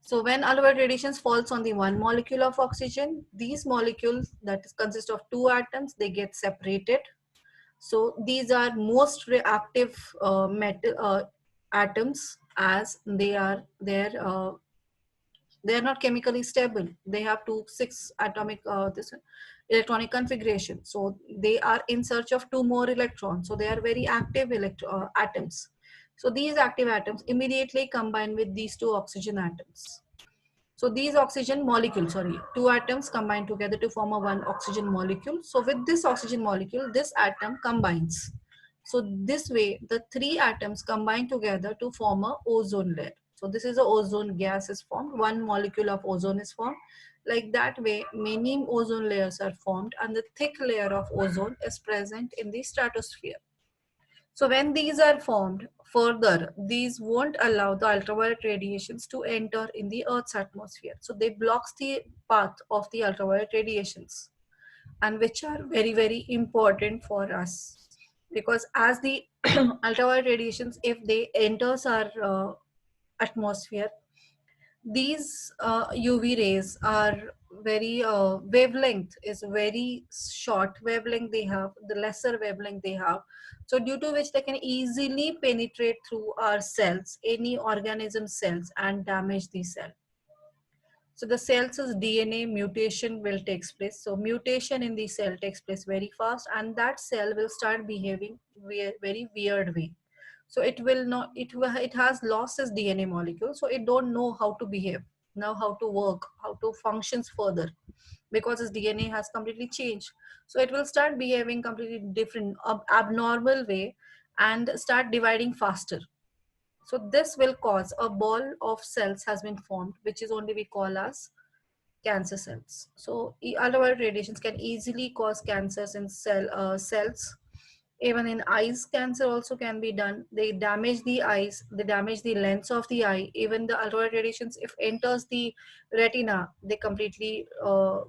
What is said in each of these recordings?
So when ultraviolet radiations falls on the one molecule of oxygen, these molecules that consist of two atoms, they get separated. So these are most reactive metal atoms, as they are not chemically stable. They have two six atomic this electronic configuration. So they are in search of two more electrons. So they are very active atoms. So these active atoms immediately combine with these two oxygen atoms. So these oxygen molecules, sorry, two atoms combine together to form a one oxygen molecule. So with this oxygen molecule, this atom combines. So this way, the three atoms combine together to form a ozone layer. So this is a ozone gas is formed. One molecule of ozone is formed. Like that way, many ozone layers are formed, and the thick layer of ozone is present in the stratosphere. So when these are formed, further, these won't allow the ultraviolet radiations to enter in the Earth's atmosphere. So they blocks the path of the ultraviolet radiations, and which are very, very important for us. Because as the ultraviolet radiations, if they enters our atmosphere, these UV rays are very wavelength is very short wavelength they have, the lesser wavelength they have. So due to which they can easily penetrate through our cells, any organism cells, and damage the cell. So the cell's DNA mutation will take place. So mutation in the cell takes place very fast, and that cell will start behaving very weird way. So it will not, it has lost its DNA molecule, so it don't know how to behave now, how to work, how to functions further, because its DNA has completely changed. So it will start behaving completely different, abnormal way, and start dividing faster. So this will cause a ball of cells has been formed, which is only we call as cancer cells. So ultraviolet radiations can easily cause cancers in cells. Even in eyes, cancer also can be done. They damage the eyes, they damage the lens of the eye. Even the ultraviolet radiations, if enters the retina, they completely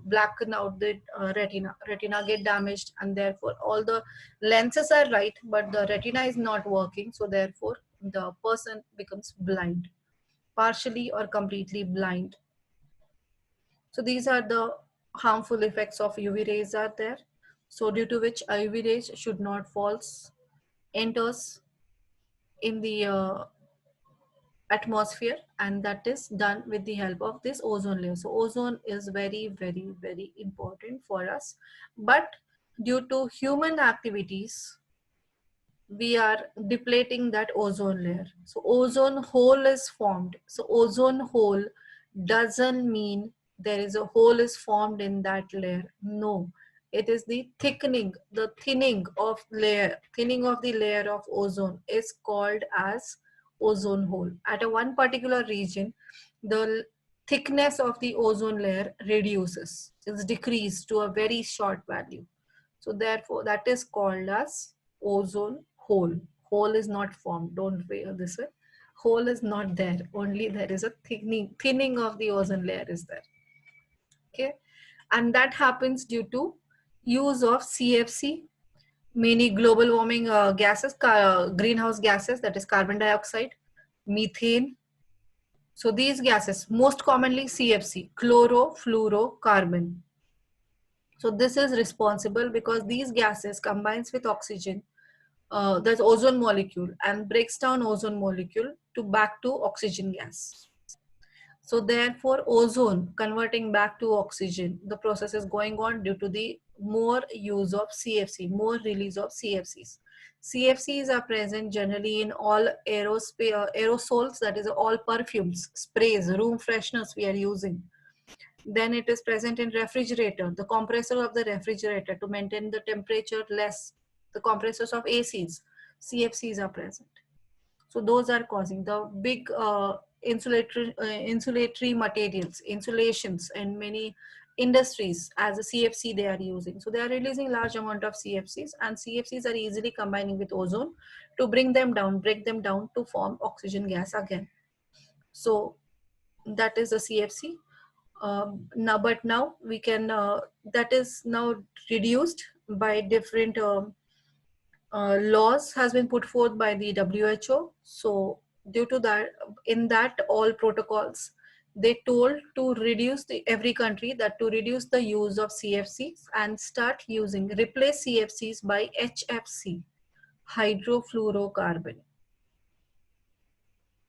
blacken out the retina. Retina get damaged, and therefore all the lenses are right, but the retina is not working. So therefore the person becomes blind, partially or completely blind. So these are the harmful effects of UV rays are there. So due to which UV rays should not falls enters in the atmosphere, and that is done with the help of this ozone layer. So ozone is very, very, very important for us, but due to human activities, we are depleting that ozone layer. So ozone hole is formed. So ozone hole doesn't mean there is a hole is formed in that layer. No, it is the thickening, the thinning of layer, thinning of the layer of ozone is called as ozone hole. At a one particular region, the thickness of the ozone layer reduces. It's decreased to a very short value. So therefore, that is called as ozone hole. Hole is not formed. Don't wear this way. Hole is not there. Only there is a thinning of the ozone layer is there. Okay, and that happens due to use of CFC, many global warming gases, greenhouse gases, that is carbon dioxide, methane. So these gases, most commonly CFC, chlorofluorocarbon. So this is responsible because these gases combines with oxygen, the ozone molecule, and breaks down ozone molecule to back to oxygen gas. So therefore ozone converting back to oxygen, the process is going on due to the more use of CFC, more release of CFCs. CFCs are present generally in all aerosols, that is all perfumes, sprays, room fresheners we are using. Then it is present in refrigerator, the compressor of the refrigerator to maintain the temperature less, the compressors of ACs, CFCs are present. So those are causing the big insulatory materials, insulations, and many industries as a CFC they are using. So they are releasing large amount of CFCs, and CFCs are easily combining with ozone to bring them down, break them down to form oxygen gas again. So that is a CFC. Now we can, that is now reduced by different laws has been put forth by the WHO. So due to that, in that all protocols, They told to reduce every country that to reduce the use of CFCs and start using, replace CFCs by HFC, hydrofluorocarbon,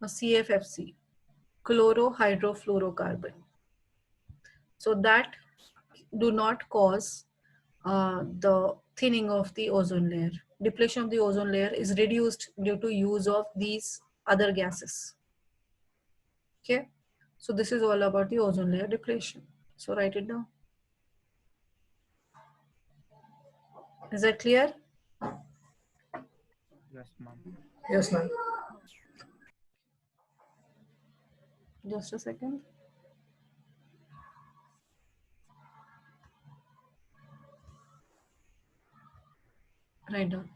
or CFFC, chlorohydrofluorocarbon. So that do not cause the thinning of the ozone layer. Depletion of the ozone layer is reduced due to use of these other gases. Okay, so this is all about the ozone layer depletion. So write it down. Is that clear? Yes, ma'am. Yes, ma'am. Just a second. Write down.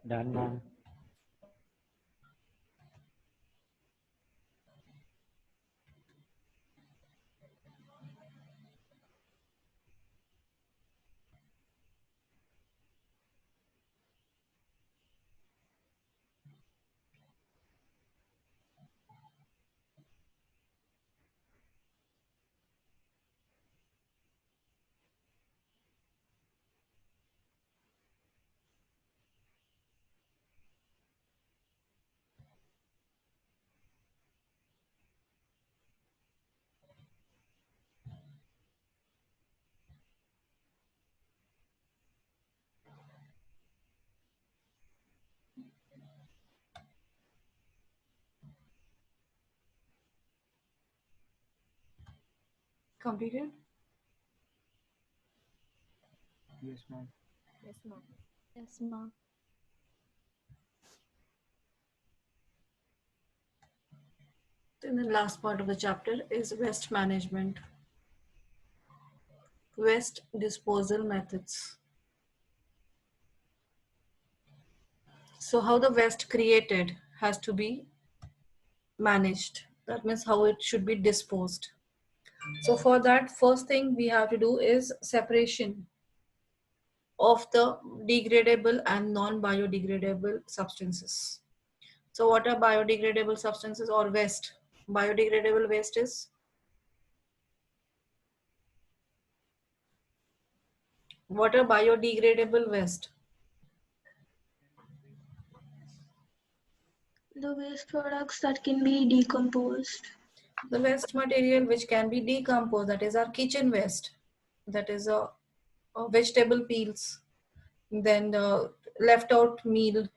Done, ma'am. Completed? Yes, ma'am. Yes, ma'am. Yes, ma'am. Then the last part of the chapter is waste management, waste disposal methods. So how the waste created has to be managed. That means how it should be disposed. So for that, first thing we have to do is separation of the degradable and non-biodegradable substances. So what are biodegradable substances or waste? Biodegradable waste is, what are biodegradable waste? The waste products that can be decomposed. The waste material which can be decomposed, that is our kitchen waste, that is vegetable peels, then left out meal,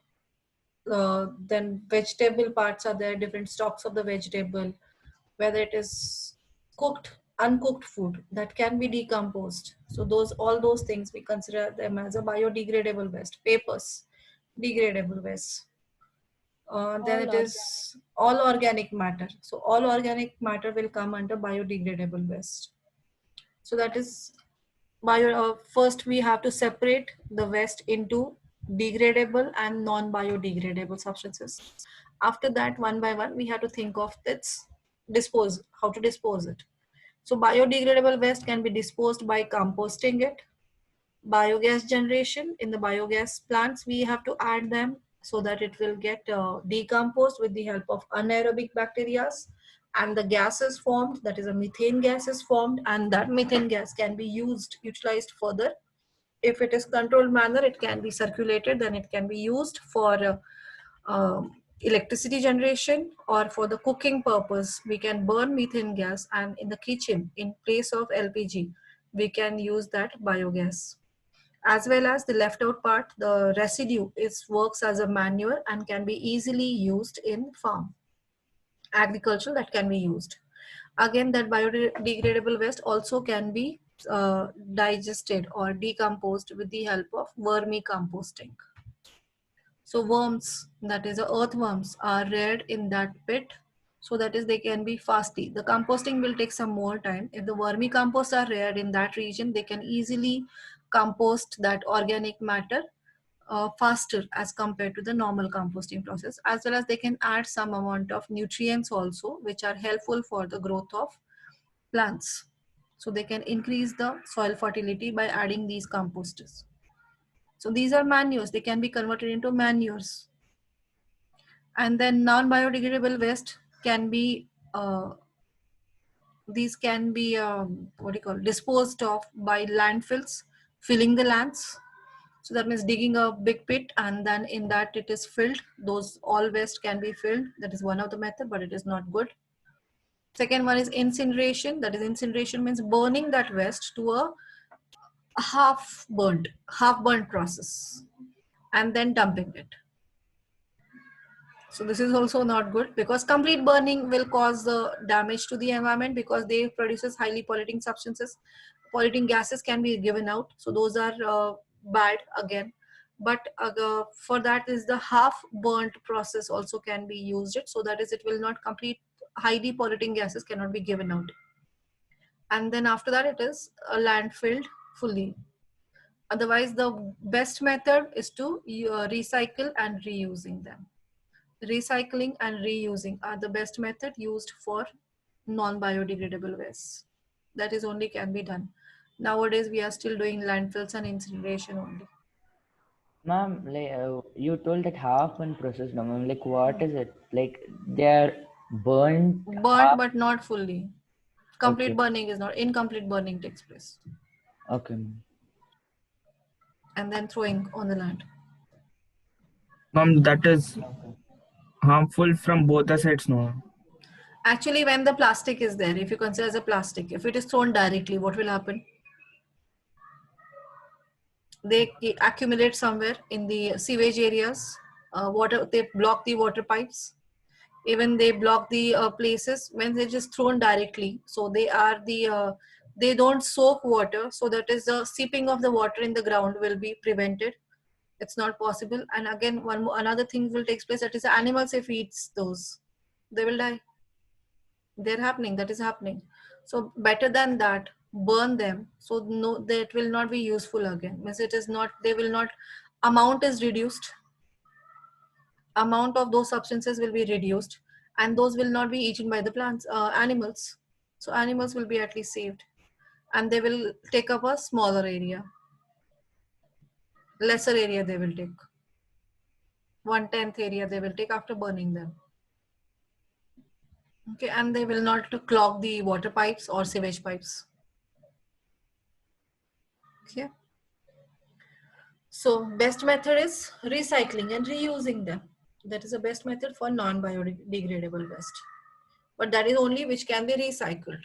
then vegetable parts are there, different stocks of the vegetable, whether it is cooked, uncooked food that can be decomposed. So those, all those things we consider them as a biodegradable waste. Papers, degradable waste. Then All it organic. is all organic matter. So all organic matter will come under biodegradable waste. So that is first we have to separate the waste into degradable and non-biodegradable substances. After that, one by one, we have to think of its dispose, how to dispose it. So biodegradable waste can be disposed by composting it. Biogas generation, in the biogas plants, we have to add them so that it will get decomposed with the help of anaerobic bacteria, and the gas is formed, that is a methane gas is formed, and that methane gas can be used, utilized further. If it is controlled manner, it can be circulated, then it can be used for electricity generation, or for the cooking purpose we can burn methane gas, and in the kitchen in place of LPG we can use that biogas. As well as the left out part, the residue, is works as a manure and can be easily used in farm agriculture, that can be used. Again, that biodegradable waste also can be digested or decomposed with the help of vermicomposting. So worms, that is the earthworms, are reared in that pit. So that is they can be fastly. The composting will take some more time. If the vermicomposts are reared in that region, they can easily compost that organic matter faster as compared to the normal composting process. As well as they can add some amount of nutrients also, which are helpful for the growth of plants. So they can increase the soil fertility by adding these composters. So these are manures, they can be converted into manures. And then non-biodegradable waste can be these can be what do you call, disposed of by landfills, filling the lands. So that means digging a big pit and then in that it is filled. Those all waste can be filled. That is one of the method, but it is not good. Second one is incineration. That is, incineration means burning that waste to a half burnt process and then dumping it. So this is also not good, because complete burning will cause the damage to the environment, because they produces highly polluting substances. Polluting gases can be given out. So those are bad again. But for that is the half burnt process also can be used it. So that is, it will not complete, highly polluting gases cannot be given out. And then after that it is landfilled fully. Otherwise the best method is to recycle and reusing them. Recycling and reusing are the best method used for non-biodegradable waste. That is only can be done. Nowadays we are still doing landfills and incineration only. Ma'am, like you told that half burn process. No, ma'am. Like, what is it? Like, they are burnt Burnt half. but not fully. Complete Okay, burning is not, incomplete burning takes place. okay, ma'am. And then throwing on the land. That is Okay. harmful from both the sides, no? Actually, when the plastic is there, if you consider as a plastic, if it is thrown directly, what will happen? They accumulate somewhere in the sewage areas. Water, they block the water pipes. Even they block the places when they're just thrown directly. So they are They don't soak water, so that is the seeping of the water in the ground will be prevented. It's not possible. And again, another thing will take place, that is the animals, if eats those, they will die. They're happening, that is happening. So better than that, burn them, so no, that will not be useful again. Means it is not, they will not, amount is reduced, amount of those substances will be reduced, and those will not be eaten by the plants, animals. So animals will be at least saved, and they will take up a smaller area, lesser area they will take, 1/10 area they will take after burning them. Okay, and they will not clog the water pipes or sewage pipes. Okay. So best method is recycling and reusing them. That is the best method for non-biodegradable waste. But that is only which can be recycled.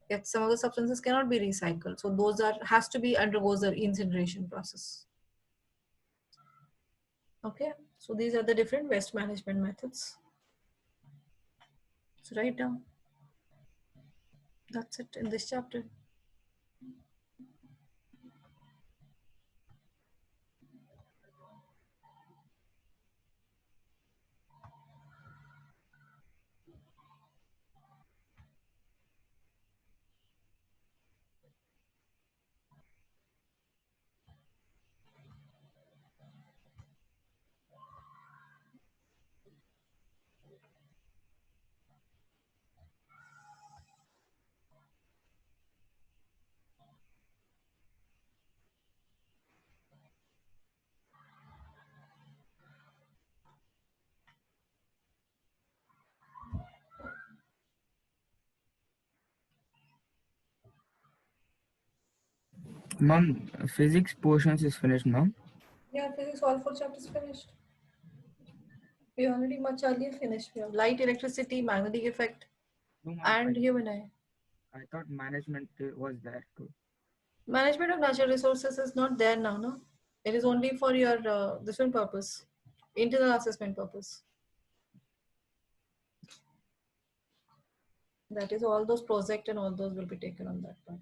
Yet some of the substances cannot be recycled. So those are, has to be, undergoes the incineration process. Okay. So these are the different waste management methods. So write down. That's it in this chapter. Mom, physics portions is finished, mom. Yeah, physics, all 4 chapters finished. We already much earlier finished. We have light, electricity, magnetic effect, No, mom, and human eye. I thought management was there too. Management of natural resources is not there now, no? It is only for your this one purpose, internal assessment purpose. That is, all those project and all those will be taken on that part.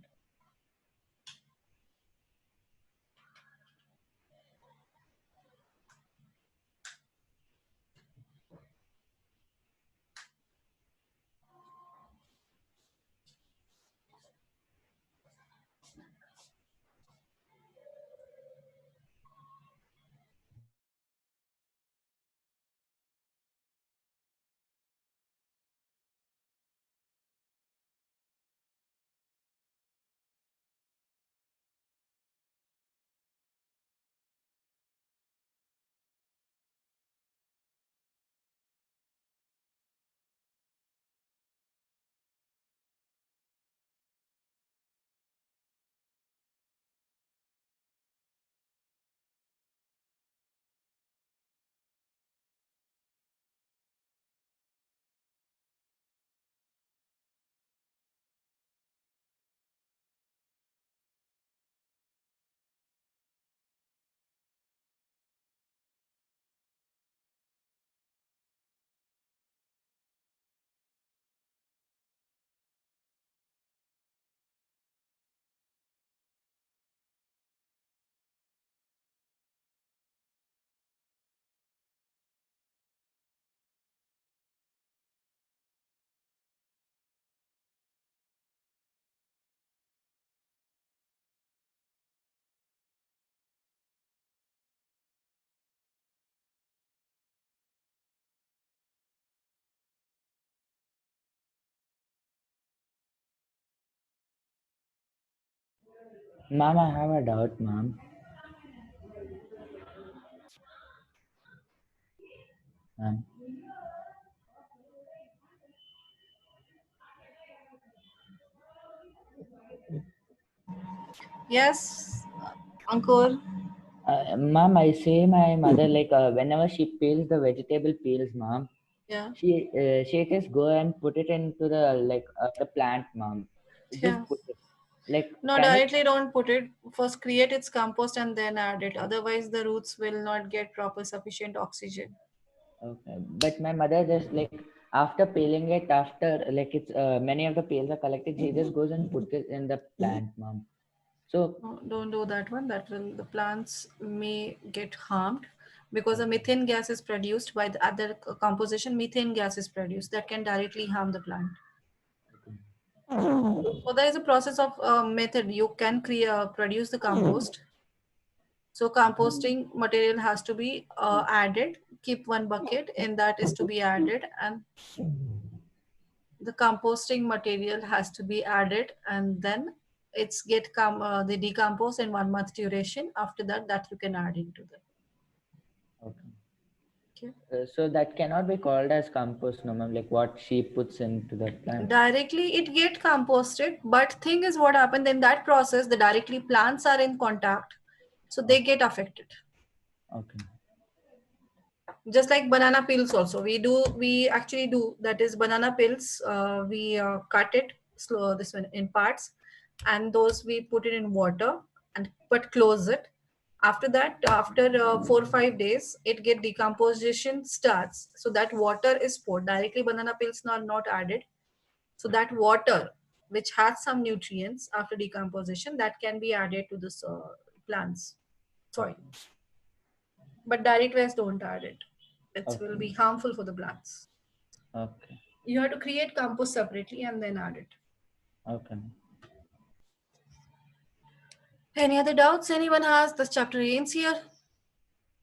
Ma'am, I have a doubt, ma'am. Ma'am. Yes, Ankur. Ma'am, I say my mother like whenever she peels the vegetable peels, ma'am, Yeah, she just go and put it into the plant, ma'am. yeah. Just put it. Like, No, can it? directly don't put it. First create its compost and then add it. Otherwise, the roots will not get proper sufficient oxygen. Okay, but my mother just like after peeling it, after like it's many of the peels are collected, he just goes and puts it in the plant, mom. So No, don't do that one. That will, the plants may get harmed because a methane gas is produced by the other composition. Methane gas is produced that can directly harm the plant. So there is a process of method. You can produce the compost. So composting material has to be added. Keep one bucket and that is to be added, and the composting material has to be added, and then it's they decompose in 1 month duration. After that, you can add into them. okay. Okay. So that cannot be called as compost, no, ma'am. Like what she puts into the plant. Directly it get composted, but thing is what happened in that process, the directly plants are in contact, so they get affected. Okay. Just like banana peels also, we actually do that is banana peels, we cut it slow this one in parts, and those we put it in water and but close it. After that, after 4 or 5 days, it get decomposition starts, so that water is poured directly. Banana peels are not added, so that water which has some nutrients after decomposition, that can be added to this plants soil, but direct ways don't add it. It Okay. will be harmful for the plants. Okay. You have to create compost separately and then add it. Okay. Any other doubts anyone has? This chapter ends here.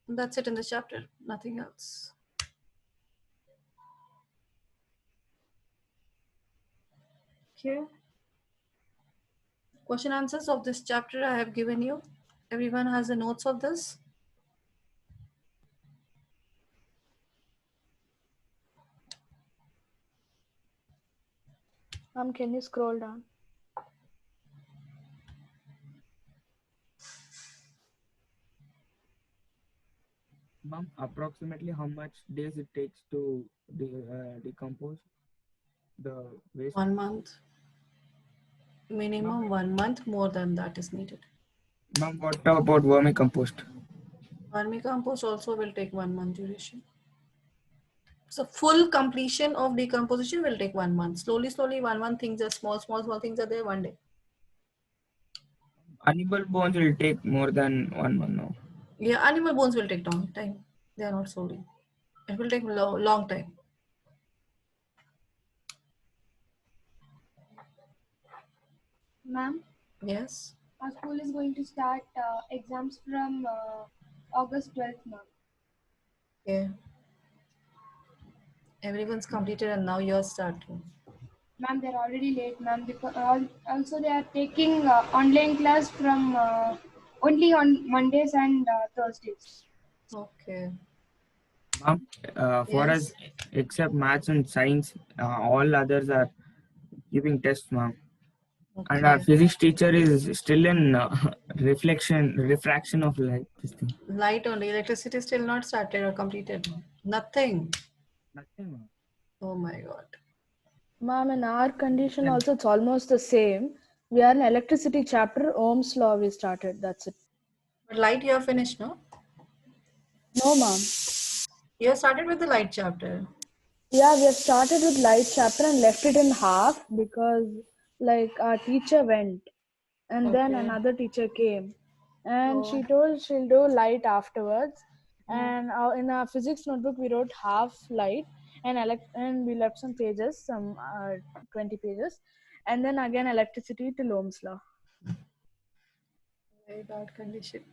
That's it in the chapter, nothing else. Okay. Question answers of this chapter I have given you. Everyone has the notes of this? Ma'am, can you scroll down? Ma'am, approximately how much days it takes to decompose the waste? 1 month. Minimum 1 month, more than that is needed. Ma'am, what about vermicompost? Vermicompost also will take 1 month duration. So full completion of decomposition will take 1 month. Slowly, 1 things are small things are there 1 day. Animal bones will take more than 1 month now. Yeah, animal bones will take long time. They are not slowly. It will take long time. Ma'am, Yes. our school is going to start exams from August 12th, ma'am. Yeah. Everyone's completed and now you're starting. Ma'am, they're already late, ma'am. Because also they are taking online class from only on Mondays and Thursdays. Okay. Ma'am, for us, Yes. except maths and science, all others are giving tests, ma'am. And our Okay. physics teacher is still in refraction of light. This thing. Light only. Electricity still not started or completed. Nothing. Nothing, ma'am. Oh my God. Ma'am, in our condition Yeah. also it's almost the same. We are in electricity chapter, Ohm's law we started, that's it. But light you have finished, no? No, ma'am. You have started with the light chapter. Yeah, we have started with light chapter and left it in half because like our teacher went and then Okay. another teacher came and Oh. she told she'll do light afterwards. Hmm. And in our physics notebook we wrote half light and and we left some pages, some 20 pages, and then again electricity till Ohm's law. Very bad condition.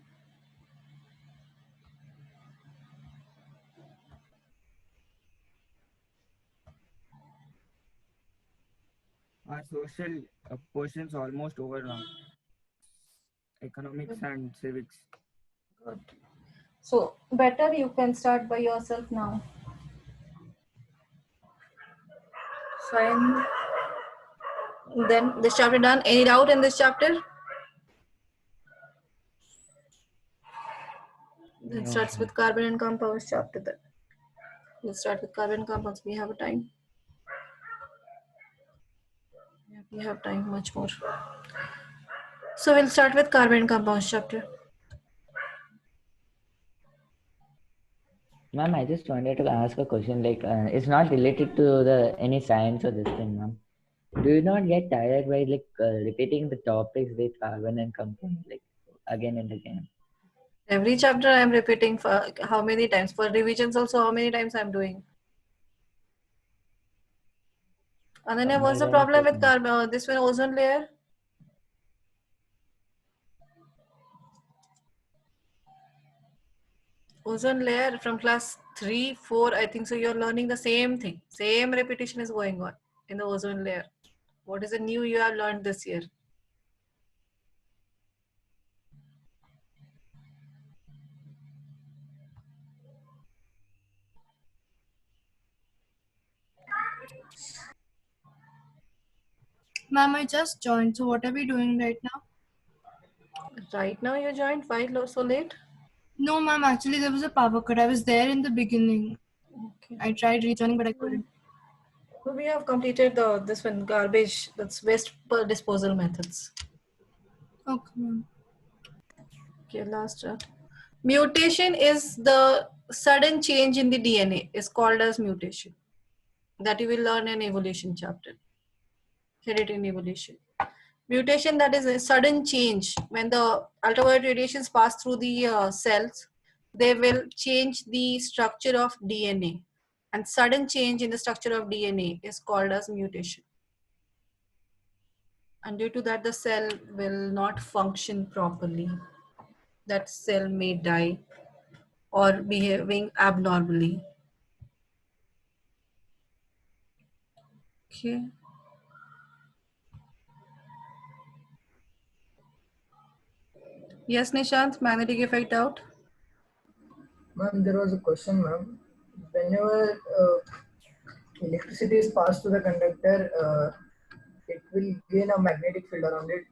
Our social portions almost over now. Economics and civics. Good. So better you can start by yourself now. Fine. Then this chapter done. Any doubt in this chapter? It starts with carbon and compounds chapter then. We'll start with carbon compounds. We have a time. Yeah, we have time much more. So we'll start with carbon compounds chapter. Ma'am, I just wanted to ask a question. Like, it's not related to the any science or this thing, ma'am. Do you not get tired by like repeating the topics with carbon and compound like again and again? Every chapter I am repeating for how many times? For revisions also, how many times I'm doing? And then what's the Somewhere else, problem like, with carbon? This one, ozone layer? Ozone layer from class 3, 4, I think so. You're learning the same thing. Same repetition is going on in the ozone layer. What is the new you have learned this year? Ma'am, I just joined. So what are we doing right now? Right now you joined. Why so late? No, ma'am. Actually, there was a power cut. I was there in the beginning. Okay. I tried rejoining, but I couldn't. So we have completed the this one garbage. That's waste per disposal methods. Okay, ma'am. Okay, last chart. Mutation is the sudden change in the DNA. Is called as mutation. That you will learn in evolution chapter. Hereditary in evolution. Mutation, that is a sudden change. When the ultraviolet radiations pass through the cells, they will change the structure of DNA. And sudden change in the structure of DNA is called as mutation. And due to that, the cell will not function properly. That cell may die or behaving abnormally. Okay. Yes, Nishant, magnetic effect out. Ma'am, there was a question, ma'am. Whenever electricity is passed to the conductor, it will gain a magnetic field around it.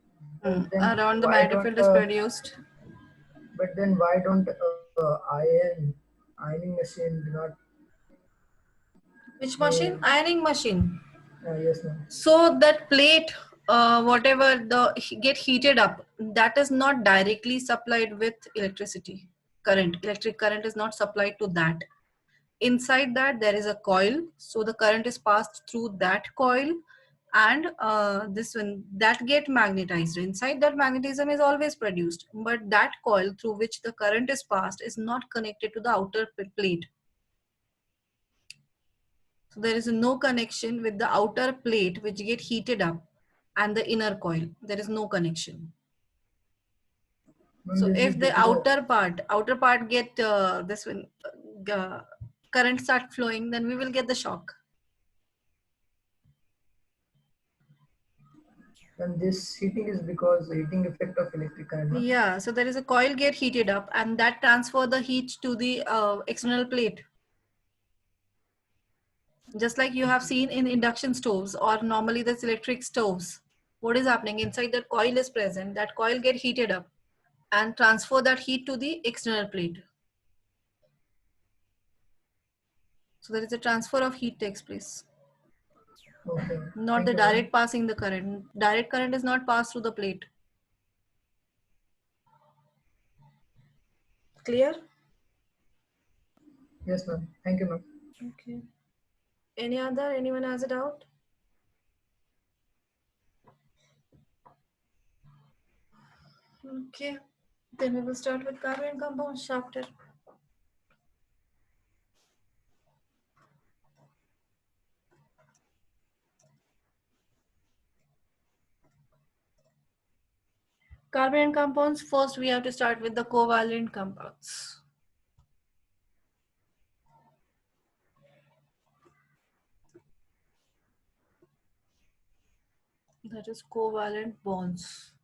But then Around the why magnetic don't? field is produced. But then why don't ironing machine do not? Which machine? Ironing machine. Yes, ma'am. So that plate, whatever the get heated up, that is not directly supplied with electricity current. Electric current is not supplied to that. Inside that there is a coil, so the current is passed through that coil, and this one that get magnetized. Inside that magnetism is always produced, but that coil through which the current is passed is not connected to the outer plate. So there is no connection with the outer plate which get heated up and the inner coil. There is no connection. Ma'am, So this is if due the to outer part get this one current start flowing, then we will get the shock. and this heating is because the heating effect of electric current. Ma'am. Yeah, so there is a coil get heated up and that transfer the heat to the external plate. Just like you have seen in induction stoves or normally this electric stoves. What is happening? Inside that coil is present, that coil get heated up and transfer that heat to the external plate. So there is a transfer of heat takes place. Okay. Not Thank the you, ma'am. direct passing the current. Direct current is not passed through the plate. Clear? Yes, ma'am. Thank you, ma'am. Okay. Anyone has a doubt? Okay. Then we will start with carbon compounds chapter. Carbon compounds, first we have to start with the covalent compounds. That is covalent bonds.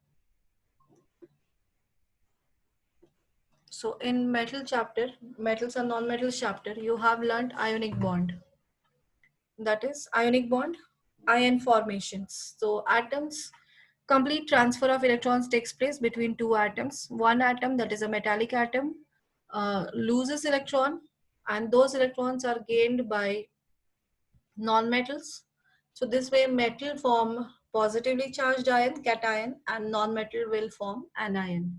So in metal chapter, metals and non-metals chapter, you have learned ionic bond. That is ionic bond, ion formations. So atoms, complete transfer of electrons takes place between two atoms. One atom, that is a metallic atom, loses electron, and those electrons are gained by non-metals. So this way metal form positively charged ion, cation, and non-metal will form anion.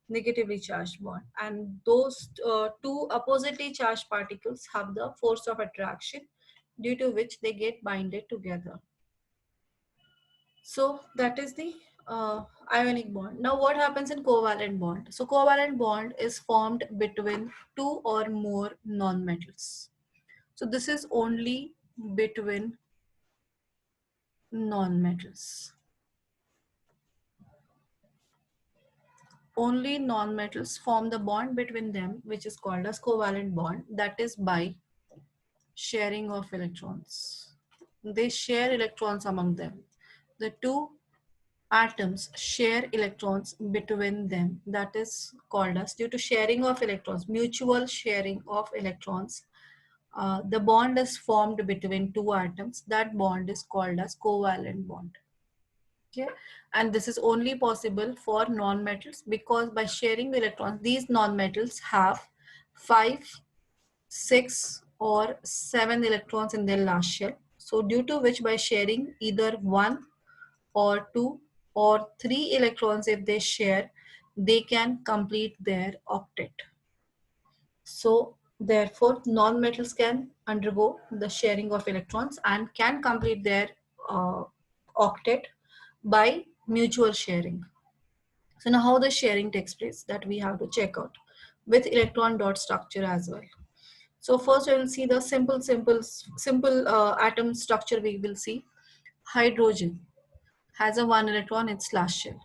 negatively charged bond, and those two oppositely charged particles have the force of attraction, due to which they get binded together. So that is the ionic bond. Now what happens in covalent bond? So covalent bond is formed between two or more nonmetals. So this is only between nonmetals. Only nonmetals form the bond between them, which is called as covalent bond. That is by sharing of electrons. They share electrons among them. The two atoms share electrons between them. That is called as, due to sharing of electrons, mutual sharing of electrons, the bond is formed between two atoms. That bond is called as covalent bond. Okay, and this is only possible for non-metals, because by sharing the electrons, these non-metals have 5, 6 or 7 electrons in their last shell. So due to which, by sharing either 1 or 2 or 3 electrons, if they share, they can complete their octet. So therefore non-metals can undergo the sharing of electrons and can complete their octet by mutual sharing. So now how the sharing takes place, that we have to check out with electron dot structure as well. So first we will see the simple atom structure. We will see hydrogen has a 1 electron in its last shell.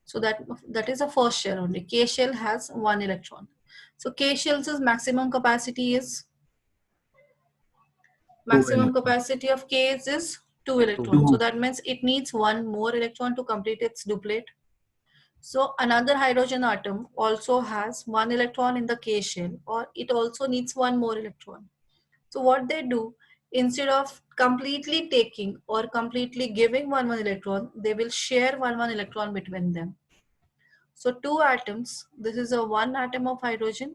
So that is the first shell only. K shell has 1 electron. So K shell's maximum capacity is, maximum capacity of K is 2 electrons. So that means it needs 1 more electron to complete its duplet. So another hydrogen atom also has 1 electron in the K shell, or it also needs 1 more electron. So what they do, instead of completely taking or completely giving 1 electron, they will share 1 electron between them. So two atoms, this is a one atom of hydrogen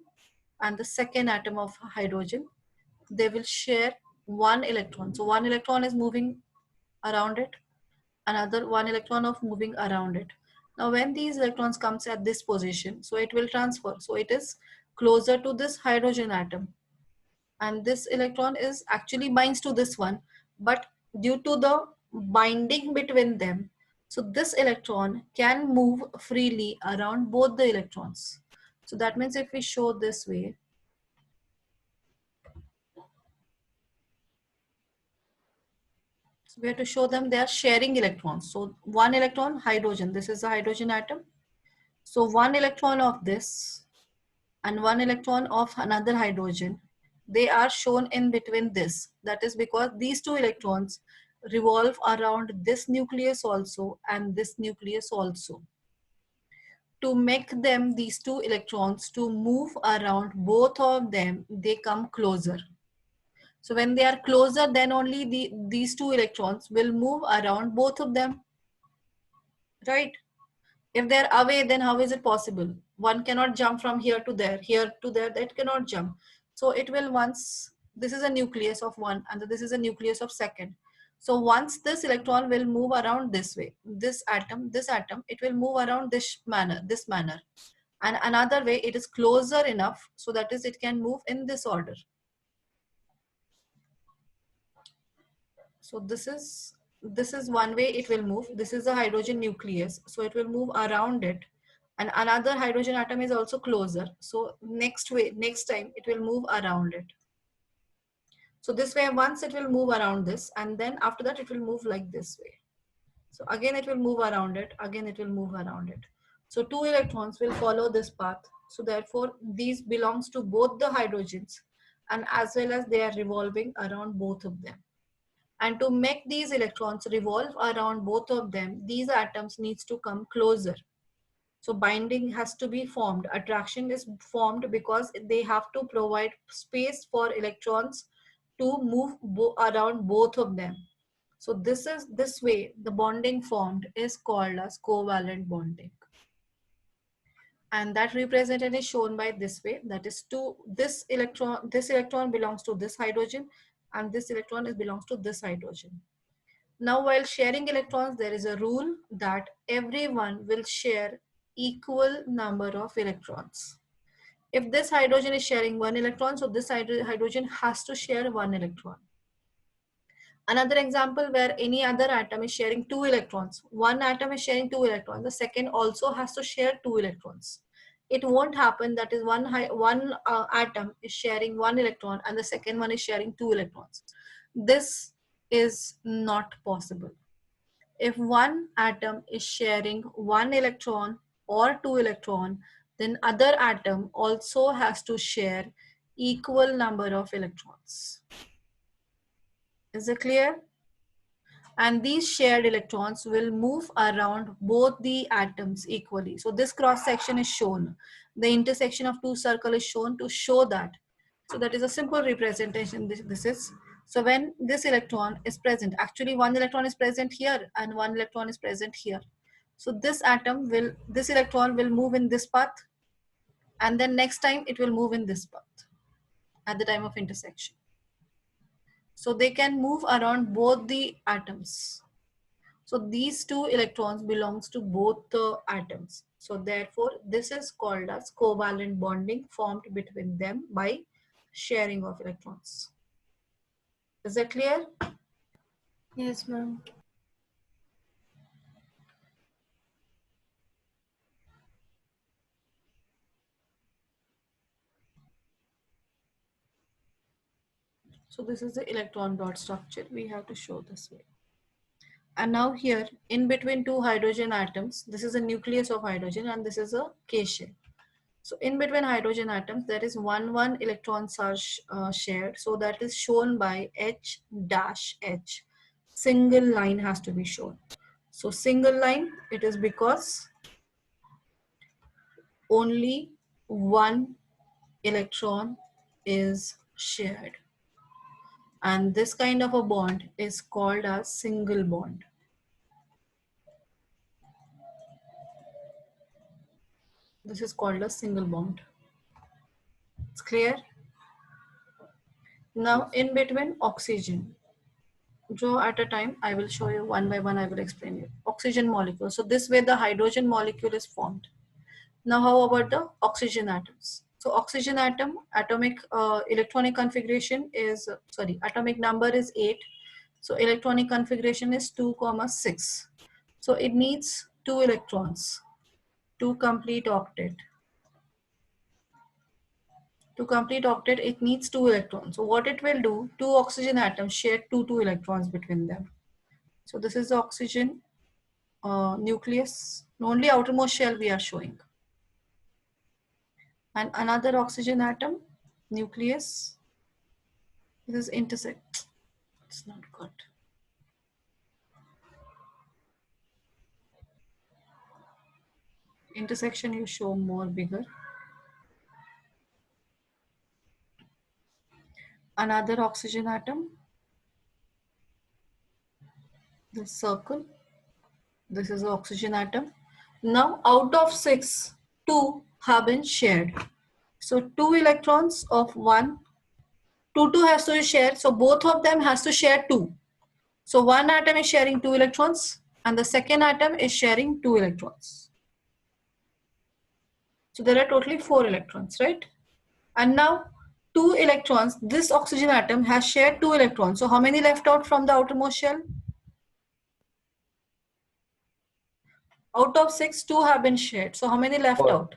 and the second atom of hydrogen, they will share 1 electron. So 1 electron is moving around it, another 1 electron of moving around it. Now when these electrons comes at this position, so it will transfer. So it is closer to this hydrogen atom, and this electron is actually binds to this one, but due to the binding between them, so this electron can move freely around both the electrons. So that means if we show this way, so we have to show them they are sharing electrons. So 1 electron hydrogen, this is the hydrogen atom. So 1 electron of this and 1 electron of another hydrogen, they are shown in between this. That is because these two electrons revolve around this nucleus also and this nucleus also. To make them, these two electrons, to move around both of them, they come closer. So when they are closer, then only these two electrons will move around both of them, right? If they're away, then how is it possible? One cannot jump from here to there, that cannot jump. So it will, once this is a nucleus of one and this is a nucleus of second. So once this electron will move around this way, this atom, it will move around this manner. And another way, it is closer enough so that is it can move in this order. So this is one way it will move. This is a hydrogen nucleus, so it will move around it, and another hydrogen atom is also closer. So next time it will move around it. So this way, once it will move around this, and then after that it will move like this way. So again it will move around it, again it will move around it. So 2 electrons will follow this path. So therefore these belongs to both the hydrogens, and as well as they are revolving around both of them. And to make these electrons revolve around both of them, these atoms needs to come closer. So binding has to be formed. Attraction is formed because they have to provide space for electrons to move around both of them. So this way the bonding formed is called as covalent bonding. And that represented is shown by this way. That is, this electron belongs to this hydrogen, and this electron belongs to this hydrogen. Now while sharing electrons, there is a rule that everyone will share equal number of electrons. If this hydrogen is sharing 1 electron, so this hydrogen has to share 1 electron. Another example where any other atom is sharing 2 electrons. One atom is sharing 2 electrons. The second also has to share 2 electrons. It won't happen that is one atom is sharing 1 electron and the second one is sharing 2 electrons. This is not possible. If one atom is sharing 1 electron or 2 electron, then other atom also has to share equal number of electrons. Is it clear? And these shared electrons will move around both the atoms equally. So this cross section is shown. The intersection of two circles is shown to show that. So that is a simple representation. This is. So when this electron is present, actually one electron is present here and one electron is present here. So this electron will move in this path, and then next time it will move in this path at the time of intersection. So they can move around both the atoms. So these two electrons belongs to both the atoms. So therefore, this is called as covalent bonding formed between them by sharing of electrons. Is that clear? Yes, ma'am. So this is the electron dot structure. We have to show this way. And now here, in between two hydrogen atoms, this is a nucleus of hydrogen and this is a K shell. So in between hydrogen atoms, there is one electrons are shared. So that is shown by H dash H. Single line has to be shown. So single line, it is because only one electron is shared. And this kind of a bond is called as single bond. This is called a single bond. It's clear? Now in between oxygen, draw at a time. I will show you one by one. I will explain you. Oxygen molecule. So this way the hydrogen molecule is formed. Now how about the oxygen atoms? So oxygen atom, atomic electronic configuration is, atomic number is 8. So electronic configuration is 2,6. So it needs 2 electrons to complete octet. To complete octet, it needs 2 electrons. So what it will do, 2 oxygen atoms share 2 electrons between them. So this is the oxygen nucleus. Only outermost shell we are showing. And another oxygen atom, nucleus. This is intersect. It's not good. Intersection you show more bigger. Another oxygen atom. The circle. This is the oxygen atom. Now out of 6, 2 have been shared. So 2 electrons of 1, 2 has to be shared. So both of them has to share 2. So one atom is sharing 2 electrons and the second atom is sharing 2 electrons. So there are totally 4 electrons, right? And now 2 electrons, this oxygen atom has shared 2 electrons. So how many left out from the outermost shell? Out of 6, 2 have been shared. So how many left out?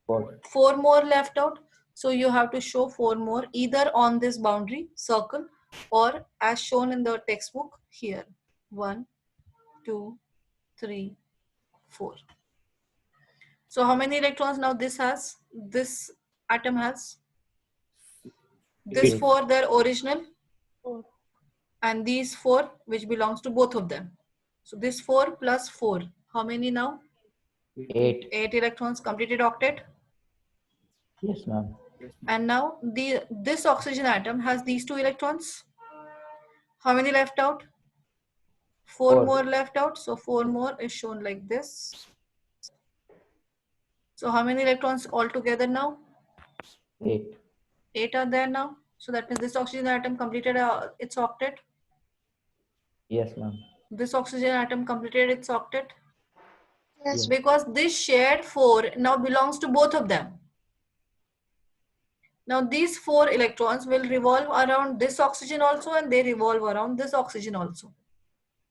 4. 4 more left out. So you have to show 4 more either on this boundary circle or as shown in the textbook here. 1, 2, 3, 4. So how many electrons now this has? This atom has? This 6. 4, their original. 4. And these 4 which belongs to both of them. So this 4 plus 4. How many now? 8. 8 electrons, completed octet. Yes, ma'am. And now this oxygen atom has these 2 electrons. How many left out? 4 4. more left out. So 4 more is shown like this. So how many electrons altogether now? 8. 8 are there now. So that means this oxygen atom completed its octet. Yes, ma'am. This oxygen atom completed its octet. Yes. Because this shared 4 now belongs to both of them. Now these 4 electrons will revolve around this oxygen also, and they revolve around this oxygen also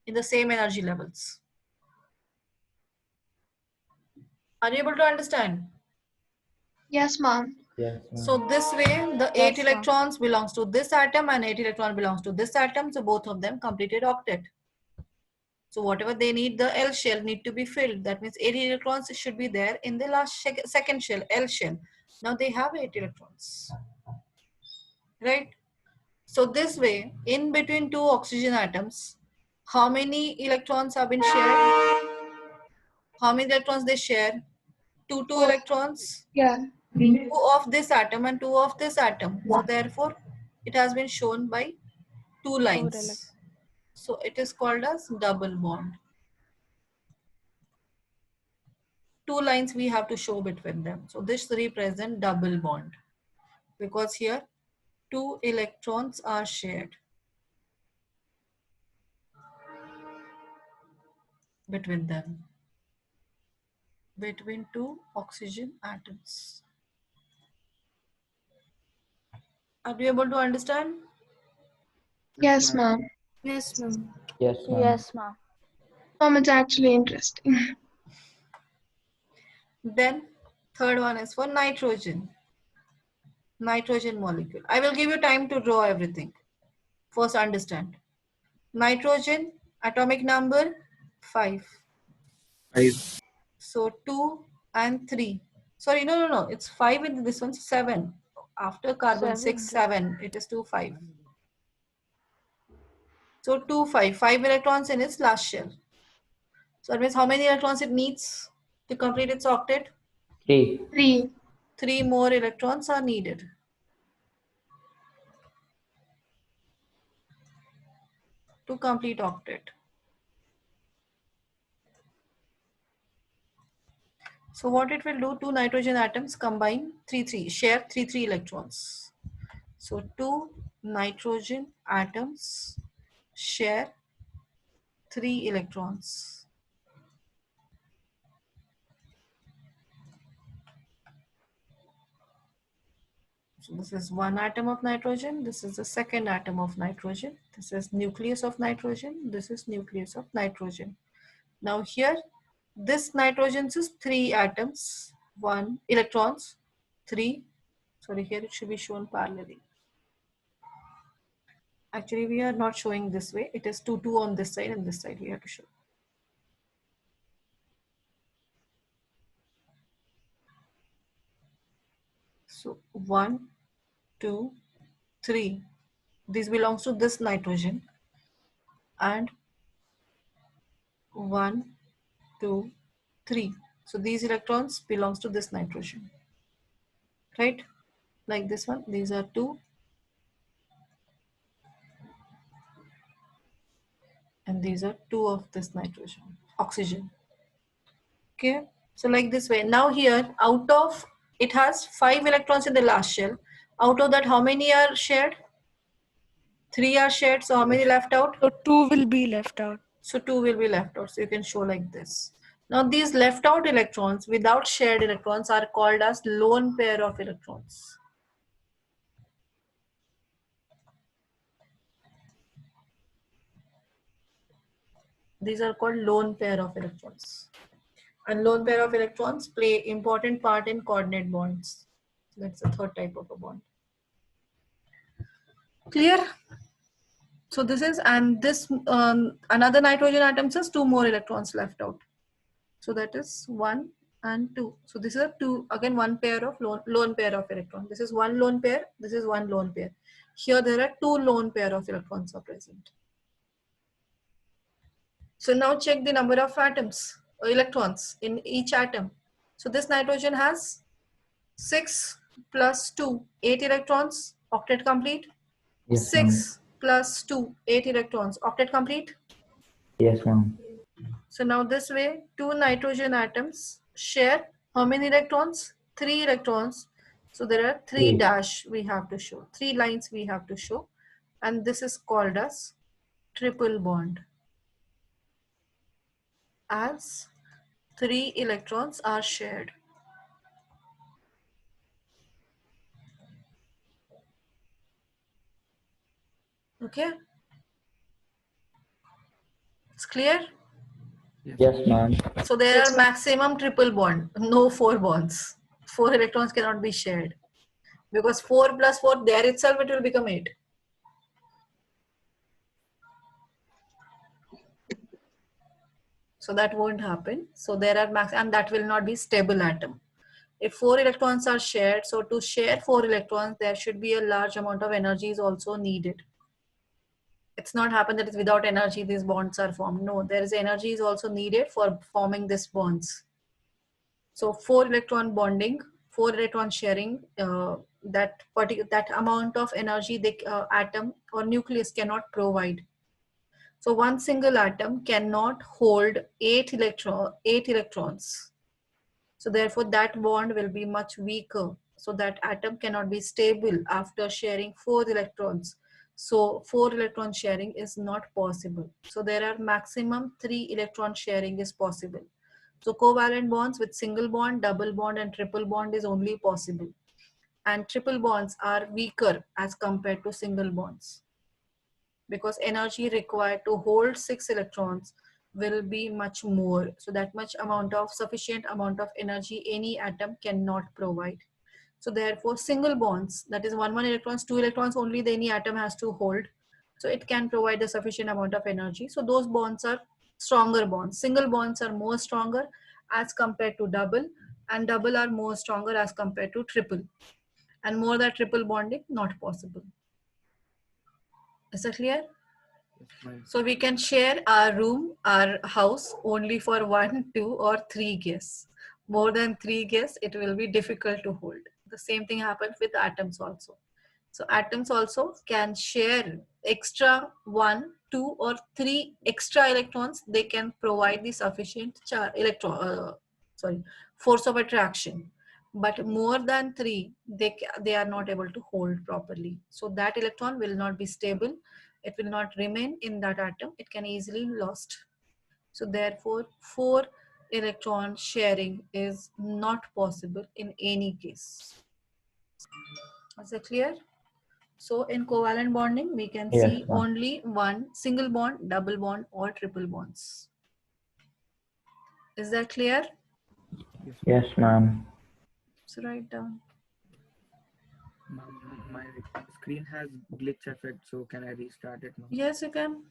in the same energy levels. Are you able to understand? Yes, ma'am. Yes, ma'am. So this way the 8 Yes, ma'am. electrons belongs to this atom and 8 electron belongs to this atom. So both of them completed octet. So whatever they need, the L shell need to be filled. That means 8 electrons should be there in the last second shell, L shell. Now they have 8 electrons, right? So this way, in between 2 oxygen atoms, how many electrons have been shared? How many electrons they share? 2 electrons. Yeah. 2 of this atom and 2 of this atom. So therefore, it has been shown by 2 lines. So it is called as double bond. 2 lines we have to show between them. So this represents double bond because here 2 electrons are shared between them, between 2 oxygen atoms. Are you able to understand? Yes, ma'am. Yes, ma'am. Yes, ma'am. Yes, ma'am. Ma'am, it's actually interesting. Then third one is for nitrogen. Nitrogen molecule. I will give you time to draw everything. First understand. Nitrogen atomic number 5. 5. So 2 and 3. Sorry, no. It's 5 and this one's 7. After carbon 6, 7. It is 2, 5. So 2, 5. 5 electrons in its last shell. So that means how many electrons it needs to complete its octet? 3. 3. 3 more electrons are needed. To complete octet. So what it will do, 2 nitrogen atoms combine 3 share 3 electrons. So 2 nitrogen atoms share 3 electrons. So this is one atom of nitrogen. This is the second atom of nitrogen. This is nucleus of nitrogen. This is nucleus of nitrogen. Now here, this nitrogen is 3 atoms, 1 electrons, 3. Sorry, here it should be shown parallelly. Actually, we are not showing this way. It is 2, 2 on this side and this side we have to show. So 1, 2, 3. This belongs to this nitrogen. And 1, 2, 3. So these electrons belongs to this nitrogen. Right? Like this one. These are 2. And these are 2 of this nitrogen, oxygen. Okay. So like this way. Now here, out of, it has 5 electrons in the last shell. Out of that, how many are shared? 3 are shared. So how many left out? So 2 will be left out. So 2 will be left out. So you can show like this. Now these left out electrons without shared electrons are called as lone pair of electrons. These are called lone pair of electrons. And lone pair of electrons play important part in coordinate bonds. That's the third type of a bond. Clear? So this is, and this another nitrogen atom says 2 more electrons left out. So that is 1 and 2. So this is a 2, again 1 pair of lone pair of electrons. This is 1 lone pair, this is 1 lone pair. Here there are 2 lone pair of electrons are present. So now check the number of atoms or electrons in each atom. So this nitrogen has 6 plus 2, 8 electrons, octet complete. Yes, 6 plus 2, 8 electrons, octet complete. Yes, ma'am. So now this way, 2 nitrogen atoms share how many electrons? 3 electrons. So there are 3 3. dash we have to show, 3 lines we have to show. And this is called as triple bond. As 3 electrons are shared. Okay, it's clear. Yes, ma'am. So there are maximum triple bond, no 4 bonds. 4 electrons cannot be shared because 4 plus 4 there itself it will become 8. So that won't happen. So there are max, and that will not be stable atom. If 4 electrons are shared, so to share 4 electrons, there should be a large amount of energy is also needed. It's not happen that it's without energy these bonds are formed. No, there is energy is also needed for forming these bonds. So 4 electron bonding, 4 electron sharing, that amount of energy the atom or nucleus cannot provide. So one single atom cannot hold 8 electrons. So therefore that bond will be much weaker. So that atom cannot be stable after sharing 4 electrons. So 4 electron sharing is not possible. So there are maximum 3 electron sharing is possible. So covalent bonds with single bond, double bond and triple bond is only possible. And triple bonds are weaker as compared to single bonds, because energy required to hold 6 electrons will be much more. So that much amount of sufficient amount of energy any atom cannot provide. So therefore single bonds, that is one electrons, 2 electrons only the any atom has to hold. So it can provide a sufficient amount of energy. So those bonds are stronger bonds. Single bonds are more stronger as compared to double, and double are more stronger as compared to triple. And more than triple bonding not possible. Is that clear? So we can share our room, our house only for 1, 2 or 3 guests. More than 3 guests, it will be difficult to hold. The same thing happens with atoms also. So atoms also can share extra 1, 2 or 3 extra electrons. They can provide the sufficient force of attraction. But more than 3, they are not able to hold properly. So that electron will not be stable. It will not remain in that atom. It can easily lost. So therefore 4 electron sharing is not possible in any case. Is that clear? So in covalent bonding, we can Yes, see ma'am. only one single bond, double bond or triple bonds. Is that clear? Yes, ma'am. So write down. My screen has glitch effect, so can I restart it now? Yes, you can.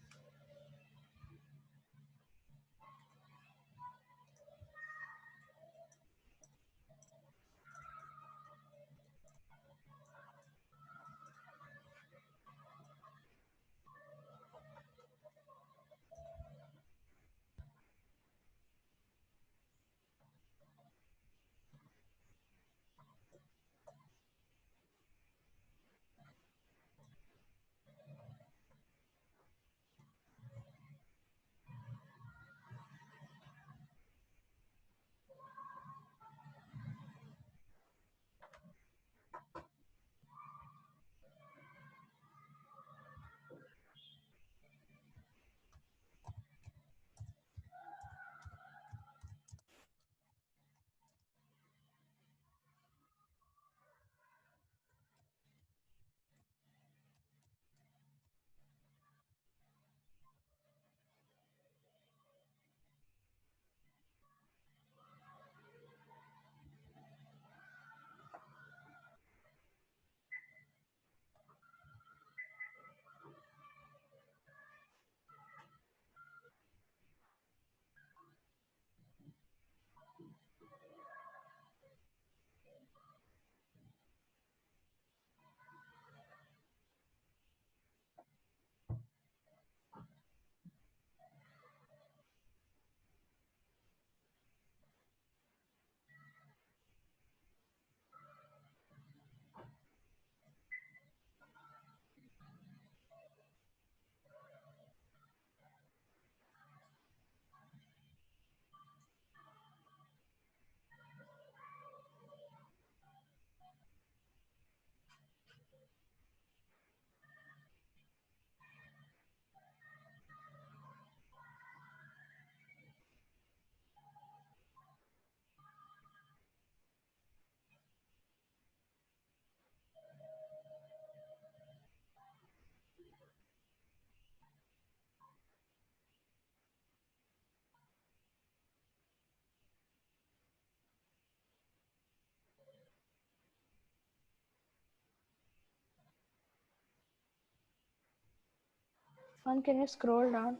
Ma'am, can you scroll down?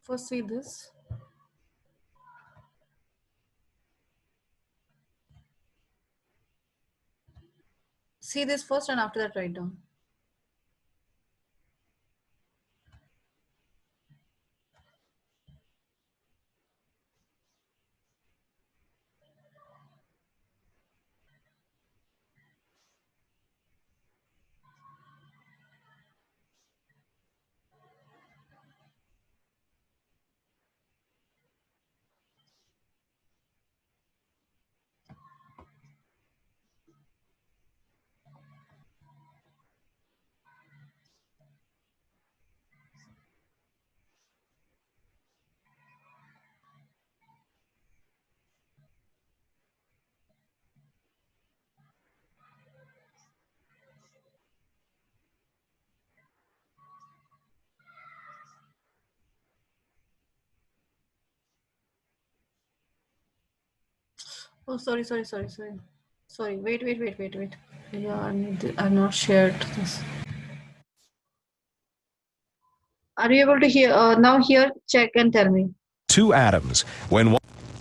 First, see this. See this first, and after that, write down. Oh, sorry. Sorry. Wait. Yeah, I've not shared this. Are you able to hear? Now here, check and tell me. Two atoms.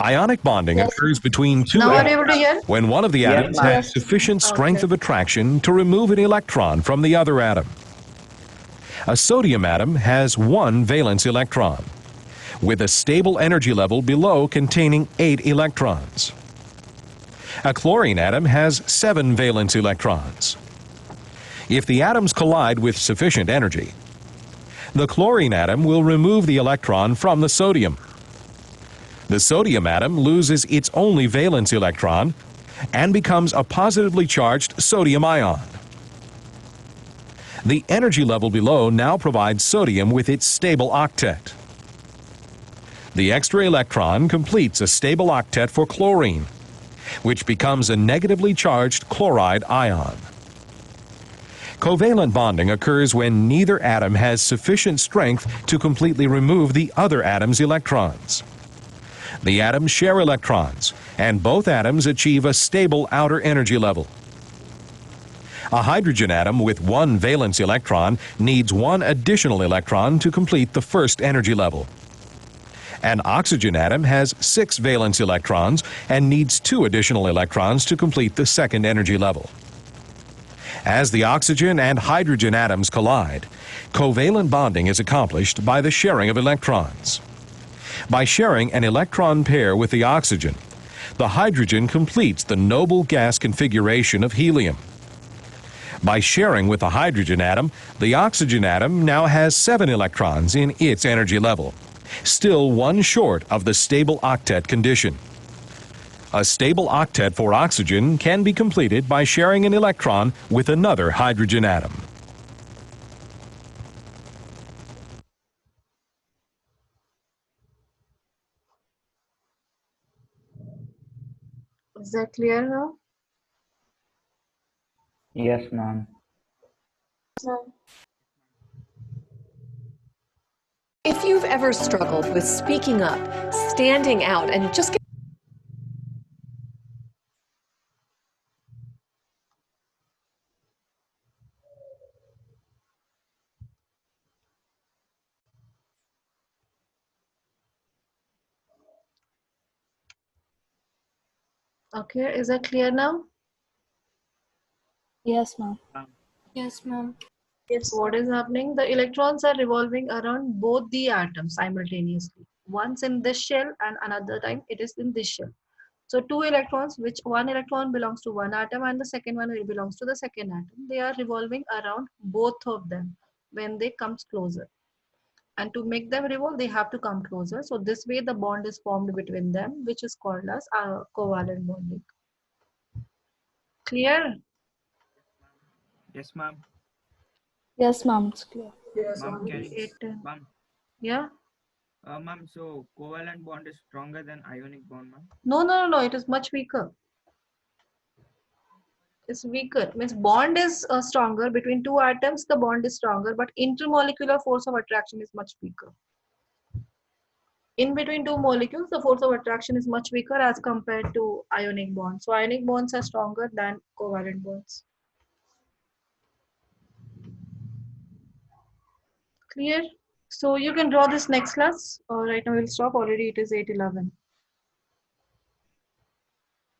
Ionic bonding occurs between two Now are you atoms able to hear? when one of the Yes, atoms ma'am. has sufficient strength Okay. of attraction to remove an electron from the other atom. A sodium atom has one valence electron, with a stable energy level below containing 8 electrons. A chlorine atom has 7 valence electrons. If the atoms collide with sufficient energy, the chlorine atom will remove the electron from the sodium. The sodium atom loses its only valence electron and becomes a positively charged sodium ion. The energy level below now provides sodium with its stable octet. The extra electron completes a stable octet for chlorine, which becomes a negatively charged chloride ion. Covalent bonding occurs when neither atom has sufficient strength to completely remove the other atom's electrons. The atoms share electrons, and both atoms achieve a stable outer energy level. A hydrogen atom with one valence electron needs one additional electron to complete the first energy level. An oxygen atom has 6 valence electrons and needs 2 additional electrons to complete the second energy level. As the oxygen and hydrogen atoms collide, covalent bonding is accomplished by the sharing of electrons. By sharing an electron pair with the oxygen, the hydrogen completes the noble gas configuration of helium. By sharing with the hydrogen atom, the oxygen atom now has 7 electrons in its energy level, still one short of the stable octet condition. A stable octet for oxygen can be completed by sharing an electron with another hydrogen atom. Is that clear now? Yes, ma'am. If you've ever struggled with speaking up, standing out, and just Okay, is that clear now? Yes, ma'am. Yes, ma'am. So what is happening? The electrons are revolving around both the atoms simultaneously. Once in this shell and another time it is in this shell. So two electrons, which one electron belongs to one atom and the second one belongs to the second atom. They are revolving around both of them when they comes closer. And to make them revolve, they have to come closer. So this way the bond is formed between them, which is called as covalent bonding. Clear? Yes, ma'am. Yes, ma'am. It's clear. Yes, Ma'am, ma'am. can you, It, ma'am, yeah. ma'am, so covalent bond is stronger than ionic bond, ma'am? No. It is much weaker. It's weaker. Means bond is stronger between two atoms. The bond is stronger, but intermolecular force of attraction is much weaker. In between two molecules, the force of attraction is much weaker as compared to ionic bonds. So ionic bonds are stronger than covalent bonds. Clear? So you can draw this next class. Right now we'll stop. Already it is 8:11.